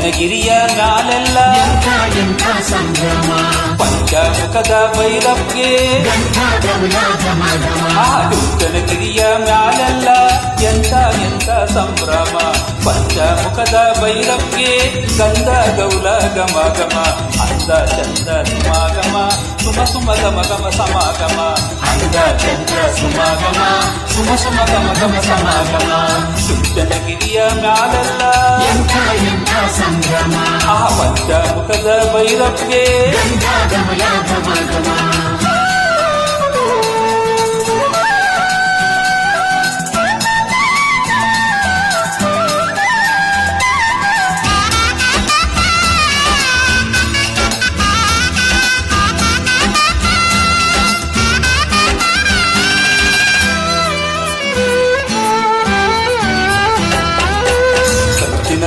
ಚುಂಚನಗಿರಿಯ ಮ್ಯಾಲೆಲ್ಲ ಎಂಥ ಸಂಭ್ರಮ ಪಂಚಮುಖದ ಭೈರವ್ಗೆ ಆ ಚುಂಚನಗಿರಿಯ ಮ್ಯಾಲೆಲ್ಲ ಎಂಥ ಸಂಭ್ರಮ ಪಂಚಮುಖದ ಭೈರವ್ಗೆ ಗಂಧ ಗೌಲ ಗಮ ಗಮ ಅಂದ ಚಂದ ಸುಮಾಗಮ ಸುಮ ಸುಮ ಗಮ ಗಮ ಸಮಾಗಮ ಅಂದ ಚಂದ ಸುಮಾಗಮ ಸುಮ ಸುಮ ಗಮ ಗಮ ಸಮಾಗಮ ಚುಂಚನಗಿರಿಯ ಮ್ಯಾಲೆಲ್ಲ ಎಂಥ ಸಂಭ್ರಮ ಆ ಪಂಚಮುಖದ ಭೈರವ್ಗೆ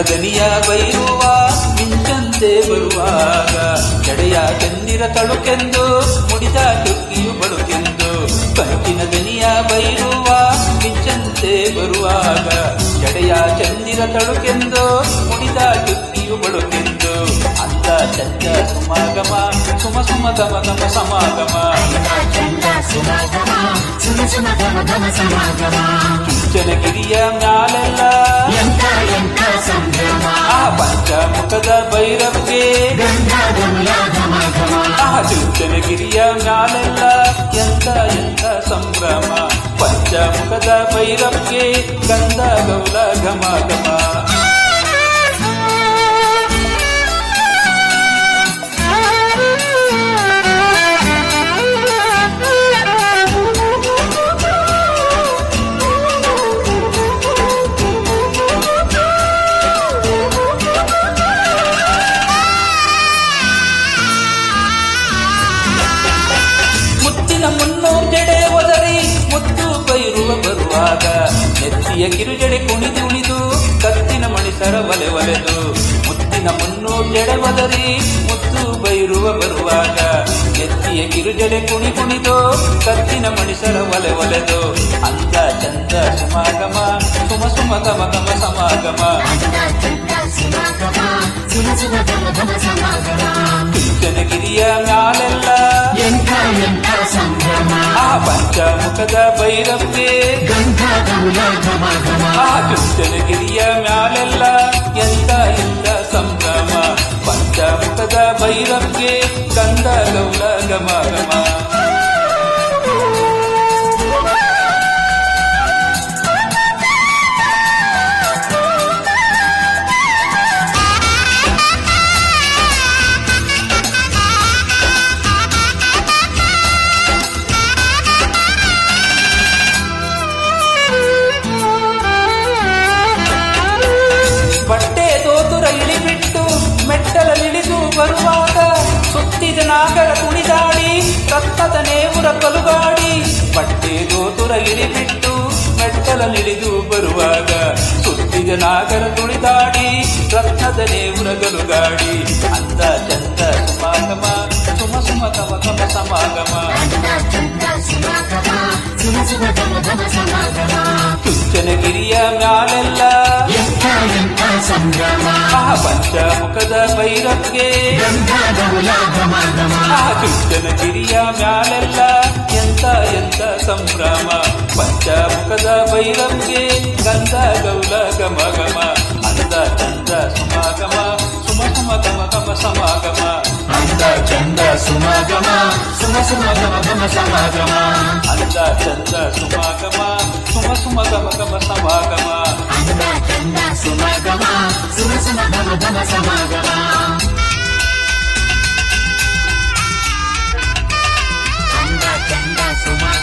ದನಿಯ ಬೈರುವ ಮಿಂಚಂತೆ ಬರುವಾಗ ಜಡೆಯ ಚಂದಿರ ತಳುಕೆಂದು ಮುಡಿದ ಚುಕ್ಕಿಯು ಬಳುಕೆಂದು ಕಂಚಿನ ದನಿಯ ಬೈರುವ ಮಿಂಚಂತೆ ಬರುವಾಗ ಜಡೆಯ ಚಂದಿರ ತಳುಕೆಂದು ಮುಡಿದ ಚುಕ್ಕಿಯು ಬಳುಕೆಂದು ಅಂದ ಚಂದ ಸುಮಾಗಮ ಸುಮ ಸುಮ ಗಮ ಗಮ ಸಮಾಗಮ ಚುಂಚನಗಿರಿಯ ಮ್ಯಾಲೆಲ್ಲ ಆ ಪಂಚಮುಖದ ಭೈರವ್ಗೆ ಆ ಚುಂಚನಗಿರಿಯ ಮ್ಯಾಲೆಲ್ಲ ಎಂಥ ಸಂಭ್ರಮ ಪಂಚಮುಖದ ಭೈರವ್ಗೆ ಗಂಧ ಗೌಲ ಘಮ ಘಮ ಮುನ್ನೂರು ಜಡೆ ಒದರಿ ಮುತ್ತು ಬೈರುವ ಬರುವಾಗ ನೆತ್ತಿಯ ಕಿರುಜಡೆ ಕುಣಿದು ಉಳಿದು ಕತ್ತಿನ ಮಣಿಸರ ಒಲೆ ಒಲೆದು ಮುತ್ತಿನ ಮುನ್ನೂರು ಜಡೆ ಒದರಿ ಮುತ್ತು ಬೈರುವ ಬರುವಾಗ ನೆತ್ತಿಯ ಕಿರುಜಡೆ ಕುಣಿದು ಕತ್ತಿನ ಮಣಿಸರ ಒಲೆ ಒಲೆದು ಅಂದ ಚಂದ ಸುಮಾಗಮ ಸುಮ ಸುಮ ಗಮ ಗಮ ಸಮಾಗಮ ಚುಂಚನಗಿರಿಯ ಮ್ಯಾಲೆಲ್ಲ ಆ ಪಂಚಮುಖದ ಭೈರವ್ಗೆ ಆ ಚುಂಚನಗಿರಿಯ ಮ್ಯಾಲೆಲ್ಲ ಎಂಥ ಸಂಭ್ರಮ ಪಂಚಮುಖದ ಭೈರವ್ಗೆ ಗಂಧ ಗೌಲ ಗಮ ಗಮ ಬಟ್ಟೆ ದೋತುರ ಇಳಿಬಿಟ್ಟು ಮೆಟ್ಟಲಲ್ಲಿಳಿದು ಬರುವಾಗ ಸುತ್ತಿದ ನಾಗರ ಕುಣಿದಾಡಿ ರಕ್ತದ ನೇವುರ ಕಲುಗಾಡಿ ಬಟ್ಟೆ ದೋತುರ ಇಳಿಬಿಟ್ಟು ಮೆಟ್ಟಲಲ್ಲಿಳಿದು ಬರುವಾಗ ಸುತ್ತಿದ ನಾಗರ ಕುಣಿದಾಡಿ ರತ್ನದ ನೇವುರ ಗಲುಗಾಡಿ ಅಂದ ಚಂದ ಸುಮಾಗಮ ಸುಮ ಸುಮ ಗಮ ಗಮ ಸಮಾಗಮ ಚುಂಚನಗಿರಿಯ ಮ್ಯಾಲೆಲ್ಲ ಆ ಪಂಚಮುಖದ ಭೈರವ್ಗೆ ಆ ಚುಂಚನಗಿರಿಯ ಮ್ಯಾಲೆಲ್ಲ ಎಂಥ ಸಂಭ್ರಮ ಪಂಚಮುಖದ ಭೈರವ್ಗೆ ಗಂಧ ಗೌಲ ಘಮ ಘಮ ಅಂದ ಚಂದ ಸುಮಾಗಮ ಸುಮ ಸುಮ ಗಮ ಗಮ ಸಮಾಗಮ ಅಂದ ಚಂದ ಸುಮಾಗಮ ಸುಮ ಸುಮ ಗಮ ಗಮ ಸಮಾಗಮ ಅಂದ ಚಂದ ಸುಮಾಗಮ ಸುಮ ಸುಮ ಗಮ ಗಮ ಸಮಾಗಮ ಅಂದ ಚಂದ ಸುಮಾಗಮ ಸುಮ ಸುಮ ಗಮ ಗಮ ಸಮಾಗಮ ಅಂದ ಚಂದ ಸುಮಾಗಮ